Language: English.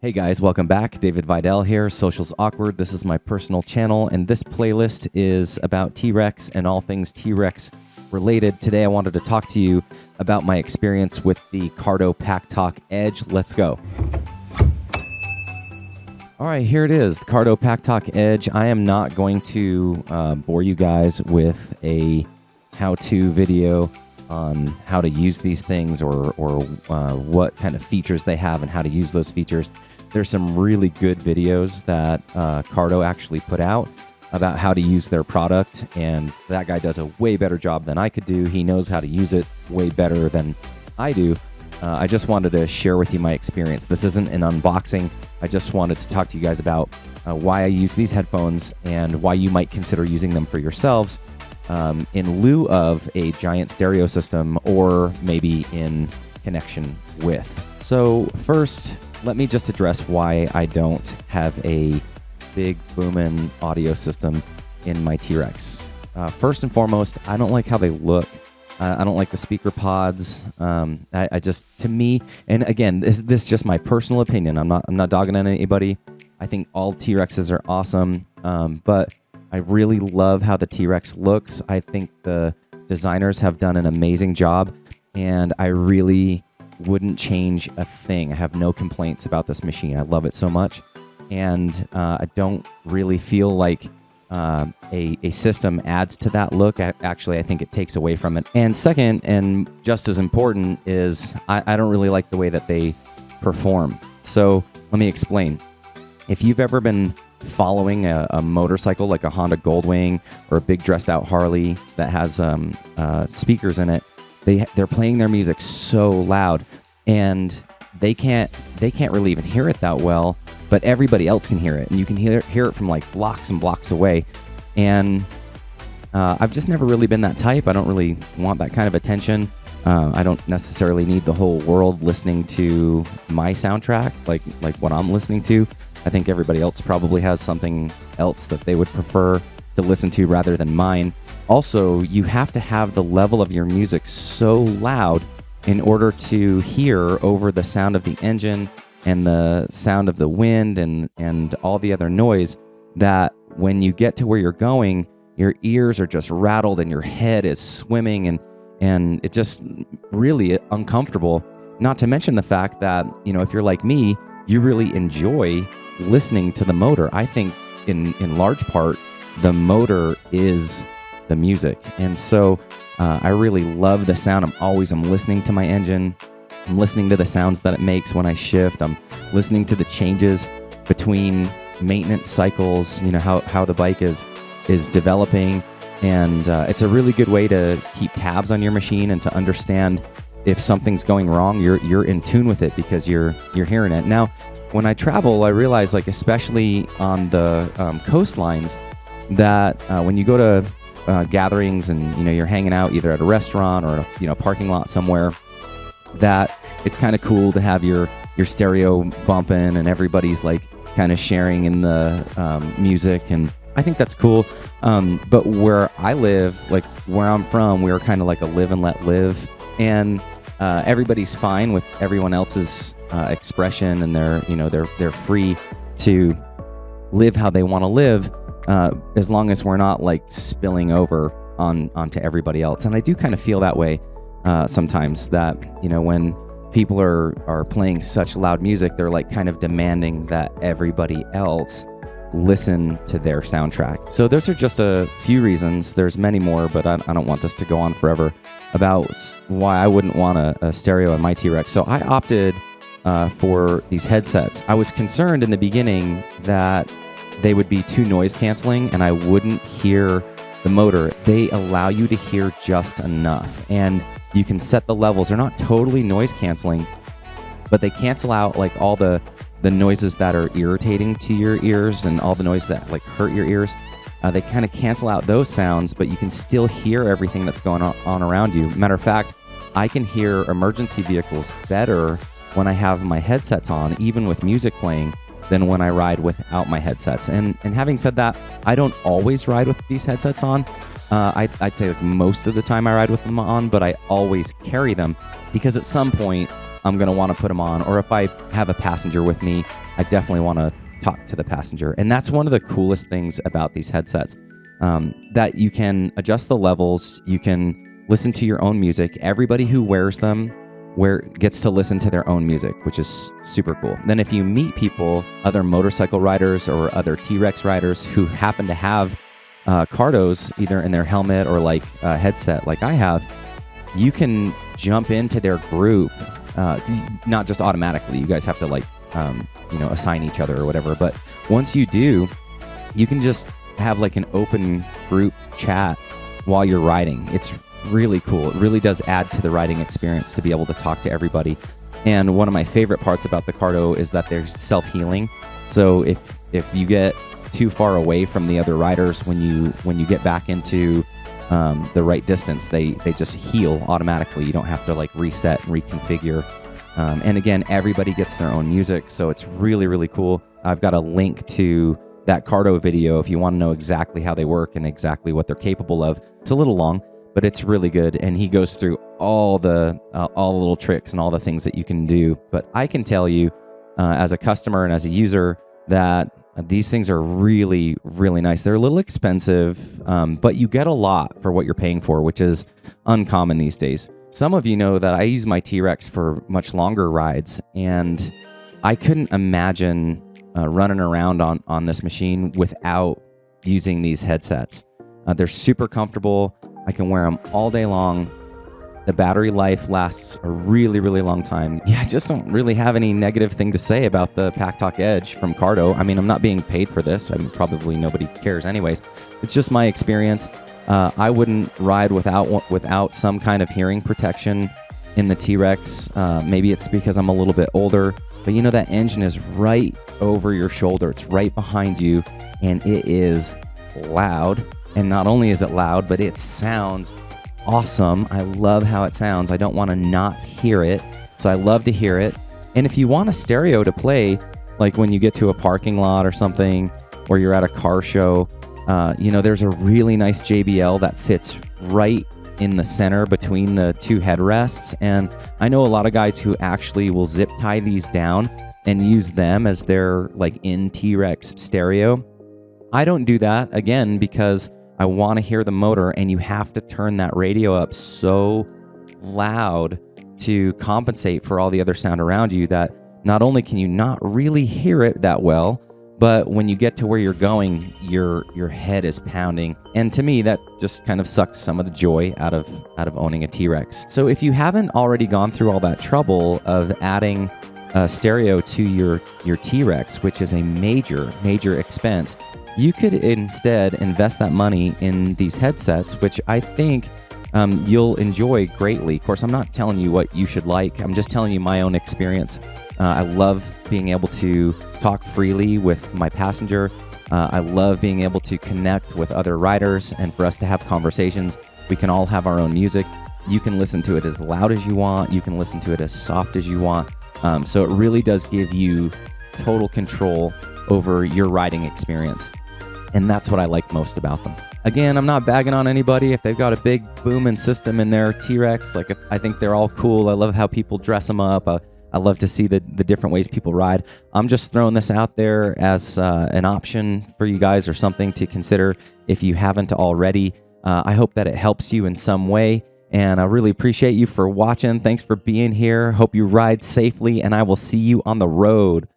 Hey guys, welcome back. David Vidal here, Social's Awkward. This is my personal channel, and this playlist is about T-Rex and all things T-Rex related. Today I wanted to talk to you about my experience with the Cardo Pack Talk Edge. Let's go. All right, here it is, the Cardo Pack Talk Edge. I am not going to bore you guys with a how-to video on how to use these things or what kind of features they have and how to use those features. There's some really good videos that Cardo actually put out about how to use their product, and that guy does a way better job than I could do. He knows how to use it way better than I do. I just wanted to share with you my experience. This isn't an unboxing. I just wanted to talk to you guys about why I use these headphones and why you might consider using them for yourselves in lieu of a giant stereo system, or maybe in connection with. So first, let me just address why I don't have a big booming audio system in my T-Rex. First and foremost, I don't like how they look. I don't like the speaker pods. I just, to me, and again, this is just my personal opinion. I'm not dogging on anybody. I think all T-Rexes are awesome, but I really love how the T-Rex looks. I think the designers have done an amazing job, and I really wouldn't change a thing. I have no complaints about this machine. I love it so much, and I don't really feel like a system adds to that look. Actually, I think it takes away from it. And second, and just as important, is I don't really like the way that they perform. So let me explain. If you've ever been following a motorcycle like a Honda Goldwing or a big dressed out Harley that has speakers in it, they're playing their music so loud, and they can't really even hear it that well, but everybody else can hear it, and you can hear it from like blocks and blocks away. And I've just never really been that type. I don't really want that kind of attention. I don't necessarily need the whole world listening to my soundtrack like what I'm listening to. I think everybody else probably has something else that they would prefer to listen to rather than mine. Also, you have to have the level of your music so loud in order to hear over the sound of the engine and the sound of the wind and all the other noise, that when you get to where you're going, your ears are just rattled and your head is swimming, and it's just really uncomfortable. Not to mention the fact that, you know, if you're like me, you really enjoy listening to the motor. I think in large part, the motor is the music. And so I really love the sound. I'm listening to my engine. I'm listening to the sounds that it makes when I shift. I'm listening to the changes between maintenance cycles, you know, how the bike is developing. And it's a really good way to keep tabs on your machine and to understand if something's going wrong. You're in tune with it because you're hearing it. Now, when I travel, I realize, like especially on the coastlines, that when you go to gatherings and you're hanging out either at a restaurant or a parking lot somewhere, that it's kind of cool to have your stereo bumping and everybody's like kind of sharing in the music, and I think that's cool. But where I live, like where I'm from, we're kind of like a live and let live, and everybody's fine with everyone else's expression, and they're free to live how they want to live, as long as we're not like spilling over onto everybody else. And I do kind of feel that way sometimes, that when people are playing such loud music, they're like kind of demanding that everybody else listen to their soundtrack. So those are just a few reasons. There's many more, but I don't want this to go on forever about why I wouldn't want a stereo in my T-Rex. So I opted for these headsets. I was concerned in the beginning that they would be too noise canceling and I wouldn't hear the motor. They allow you to hear just enough, and you can set the levels. They're not totally noise canceling, but they cancel out like all the noises that are irritating to your ears and all the noise that like hurt your ears. They kind of cancel out those sounds, but you can still hear everything that's going on around you. Matter of fact, I can hear emergency vehicles better when I have my headsets on, even with music playing, than when I ride without my headsets. And having said that, I don't always ride with these headsets on. I'd say like most of the time I ride with them on, but I always carry them because at some point I'm going to want to put them on. Or if I have a passenger with me, I definitely want to talk to the passenger. And that's one of the coolest things about these headsets, that you can adjust the levels. You can listen to your own music. Everybody who wears them gets to listen to their own music, which is super cool. Then if you meet people, other motorcycle riders or other T-Rex riders who happen to have Cardos either in their helmet or like a headset like I have, you can jump into their group, not just automatically. You guys have to like, assign each other or whatever. But once you do, you can just have like an open group chat while you're riding. It's really cool. It really does add to the riding experience to be able to talk to everybody. And one of my favorite parts about the Cardo is that they're self-healing. So if you get too far away from the other riders, when you get back into the right distance, they just heal automatically. You don't have to like reset and reconfigure. And again, everybody gets their own music, so it's really, really cool. I've got a link to that Cardo video if you want to know exactly how they work and exactly what they're capable of. It's a little long, but it's really good, and he goes through all the little tricks and all the things that you can do. But I can tell you, as a customer and as a user, that these things are really, really nice. They're a little expensive, but you get a lot for what you're paying for, which is uncommon these days. Some of you know that I use my T-Rex for much longer rides, and I couldn't imagine running around on this machine without using these headsets. They're super comfortable. I can wear them all day long. The battery life lasts a really, really long time. Yeah, I just don't really have any negative thing to say about the PackTalk Edge from Cardo. I mean, I'm not being paid for this. I mean, probably nobody cares anyways. It's just my experience. I wouldn't ride without some kind of hearing protection in the T-Rex. Maybe it's because I'm a little bit older, but you know, that engine is right over your shoulder. It's right behind you, and it is loud. And not only is it loud, but it sounds awesome. I love how it sounds. I don't want to not hear it, so I love to hear it. And if you want a stereo to play, like when you get to a parking lot or something, or you're at a car show, there's a really nice JBL that fits right in the center between the two headrests. And I know a lot of guys who actually will zip tie these down and use them as their like in T-Rex stereo. I don't do that, again, because I want to hear the motor, and you have to turn that radio up so loud to compensate for all the other sound around you that not only can you not really hear it that well, but when you get to where you're going, your head is pounding. And to me, that just kind of sucks some of the joy out of owning a T-Rex. So if you haven't already gone through all that trouble of adding a stereo to your T-Rex, which is a major, major expense, you could instead invest that money in these headsets, which I think you'll enjoy greatly. Of course, I'm not telling you what you should like. I'm just telling you my own experience. I love being able to talk freely with my passenger. I love being able to connect with other riders and for us to have conversations. We can all have our own music. You can listen to it as loud as you want. You can listen to it as soft as you want. So it really does give you total control over your riding experience. And that's what I like most about them. Again, I'm not bagging on anybody if they've got a big booming system in their T-Rex. Like, I think they're all cool. I love how people dress them up. I love to see the different ways people ride. I'm just throwing this out there as an option for you guys, or something to consider if you haven't already. I hope that it helps you in some way, and I really appreciate you for watching. Thanks for being here. Hope you ride safely, and I will see you on the road.